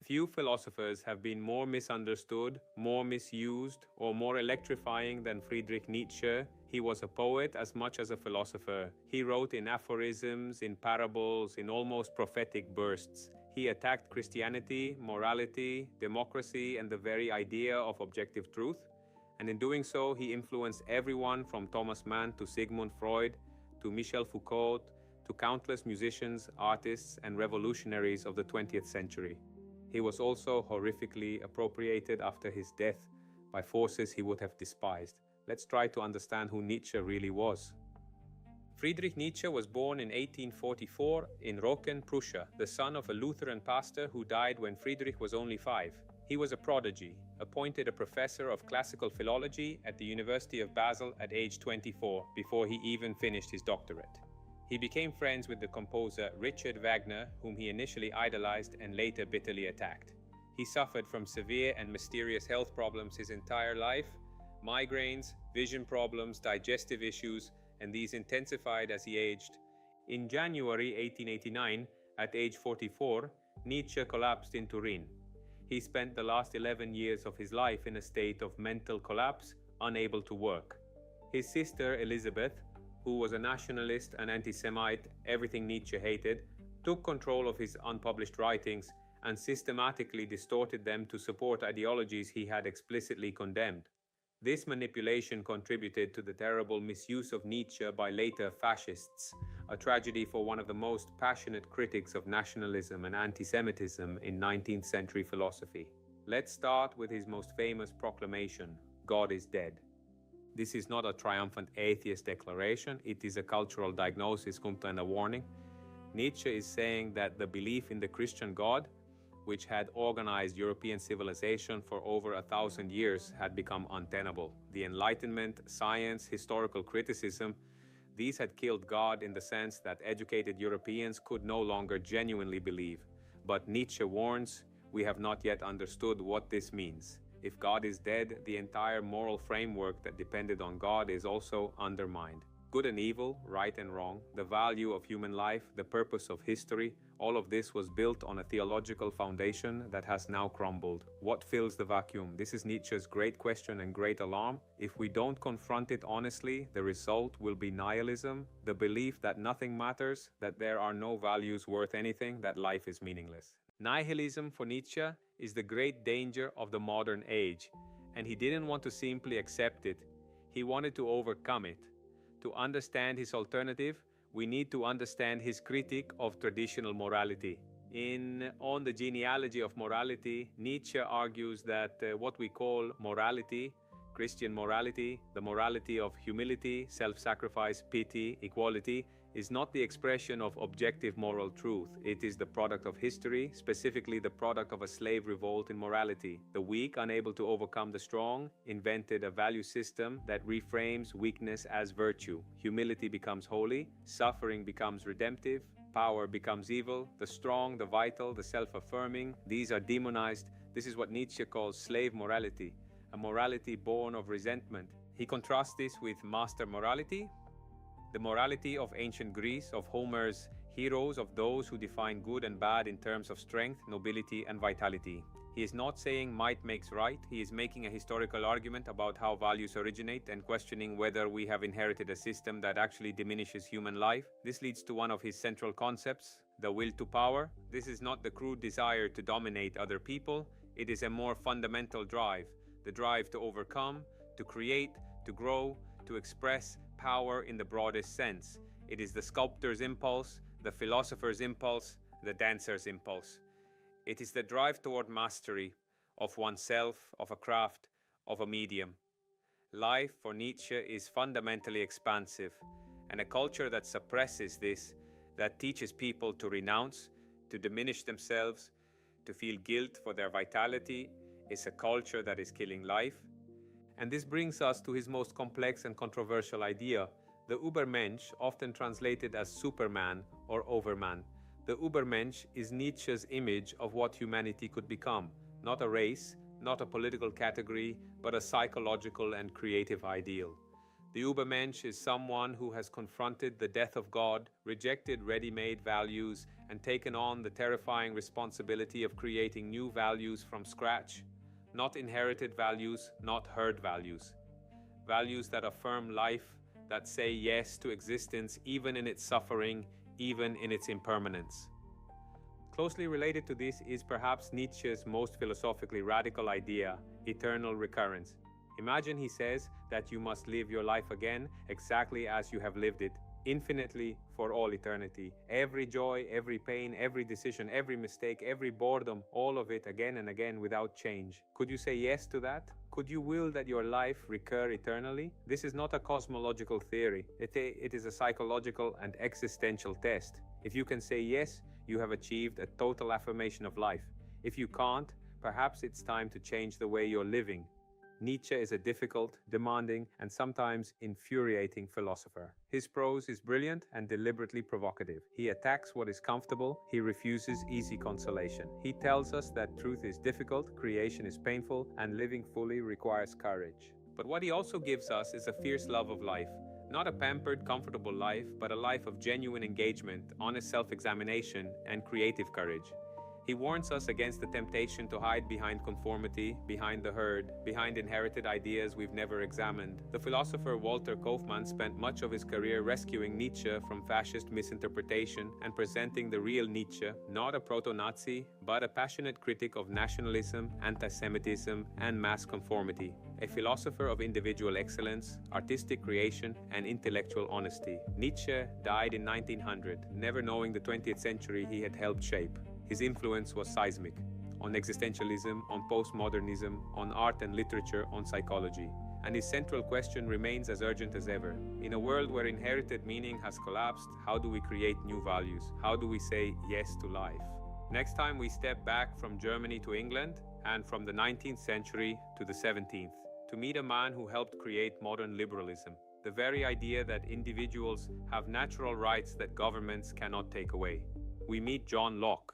Few philosophers have been more misunderstood, more misused, or more electrifying than Friedrich Nietzsche. He was a poet as much as a philosopher. He wrote in aphorisms, in parables, in almost prophetic bursts. He attacked Christianity, morality, democracy, and the very idea of objective truth. And in doing so, he influenced everyone from Thomas Mann to Sigmund Freud to Michel Foucault to countless musicians, artists, and revolutionaries of the 20th century. He was also horrifically appropriated after his death by forces he would have despised. Let's try to understand who Nietzsche really was. Friedrich Nietzsche was born in 1844 in Rocken, Prussia, the son of a Lutheran pastor who died when Friedrich was only 5. He was a prodigy, appointed a professor of classical philology at the University of Basel at age 24, before he even finished his doctorate. He became friends with the composer Richard Wagner, whom he initially idolized and later bitterly attacked. He suffered from severe and mysterious health problems his entire life: migraines, vision problems, digestive issues, and these intensified as he aged. In January 1889, at age 44, Nietzsche collapsed in Turin. He spent the last 11 years of his life in a state of mental collapse, unable to work. His sister Elizabeth, who was a nationalist and anti-Semite, everything Nietzsche hated, took control of his unpublished writings and systematically distorted them to support ideologies he had explicitly condemned. This manipulation contributed to the terrible misuse of Nietzsche by later fascists, a tragedy for one of the most passionate critics of nationalism and anti-Semitism in 19th century philosophy. Let's start with his most famous proclamation: God is dead. This is not a triumphant atheist declaration, it is a cultural diagnosis and a warning. Nietzsche is saying that the belief in the Christian God, which had organized European civilization for over 1,000 years, had become untenable. The Enlightenment, science, historical criticism, these had killed God in the sense that educated Europeans could no longer genuinely believe. But Nietzsche warns, we have not yet understood what this means. If God is dead, the entire moral framework that depended on God is also undermined. Good and evil, right and wrong, the value of human life, the purpose of history, all of this was built on a theological foundation that has now crumbled. What fills the vacuum? This is Nietzsche's great question and great alarm. If we don't confront it honestly, the result will be nihilism, the belief that nothing matters, that there are no values worth anything, that life is meaningless. Nihilism for Nietzsche is the great danger of the modern age, and he didn't want to simply accept it. He wanted to overcome it. To understand his alternative, we need to understand his critique of traditional morality. On the genealogy of morality, Nietzsche argues that what we call morality, Christian morality, the morality of humility, self-sacrifice, pity, equality, is not the expression of objective moral truth. It is the product of history, specifically the product of a slave revolt in morality. The weak, unable to overcome the strong, invented a value system that reframes weakness as virtue. Humility becomes holy, suffering becomes redemptive, power becomes evil, the strong, the vital, the self-affirming, these are demonized. This is what Nietzsche calls slave morality, a morality born of resentment. He contrasts this with master morality, the morality of ancient Greece, of Homer's heroes, of those who define good and bad in terms of strength, nobility, and vitality. He is not saying might makes right. He is making a historical argument about how values originate and questioning whether we have inherited a system that actually diminishes human life. This leads to one of his central concepts, the will to power. This is not the crude desire to dominate other people. It is a more fundamental drive, the drive to overcome, to create, to grow, to express power in the broadest sense. It is the sculptor's impulse, the philosopher's impulse, the dancer's impulse. It is the drive toward mastery of oneself, of a craft, of a medium. Life for Nietzsche is fundamentally expansive, and a culture that suppresses this, that teaches people to renounce, to diminish themselves, to feel guilt for their vitality, is a culture that is killing life. And this brings us to his most complex and controversial idea, the Übermensch, often translated as Superman or Overman. The Übermensch is Nietzsche's image of what humanity could become, not a race, not a political category, but a psychological and creative ideal. The Übermensch is someone who has confronted the death of God, rejected ready-made values, and taken on the terrifying responsibility of creating new values from scratch. Not inherited values, not heard values. Values that affirm life, that say yes to existence even in its suffering, even in its impermanence. Closely related to this is perhaps Nietzsche's most philosophically radical idea, eternal recurrence. Imagine he says that you must live your life again exactly as you have lived it, infinitely for all eternity. Every joy, every pain, every decision, every mistake, every boredom, all of it again and again without change. Could you say yes to that? Could you will that your life recur eternally? This is not a cosmological theory. It is a psychological and existential test. If you can say yes, you have achieved a total affirmation of life. If you can't, perhaps it's time to change the way you're living. Nietzsche is a difficult, demanding, and sometimes infuriating philosopher. His prose is brilliant and deliberately provocative. He attacks what is comfortable, he refuses easy consolation. He tells us that truth is difficult, creation is painful, and living fully requires courage. But what he also gives us is a fierce love of life. Not a pampered, comfortable life, but a life of genuine engagement, honest self-examination, and creative courage. He warns us against the temptation to hide behind conformity, behind the herd, behind inherited ideas we've never examined. The philosopher Walter Kaufmann spent much of his career rescuing Nietzsche from fascist misinterpretation and presenting the real Nietzsche, not a proto-Nazi, but a passionate critic of nationalism, anti-Semitism, and mass conformity. A philosopher of individual excellence, artistic creation, and intellectual honesty. Nietzsche died in 1900, never knowing the 20th century he had helped shape. His influence was seismic, on existentialism, on postmodernism, on art and literature, on psychology. And his central question remains as urgent as ever. In a world where inherited meaning has collapsed, how do we create new values? How do we say yes to life? Next time we step back from Germany to England, and from the 19th century to the 17th, to meet a man who helped create modern liberalism, the very idea that individuals have natural rights that governments cannot take away. We meet John Locke,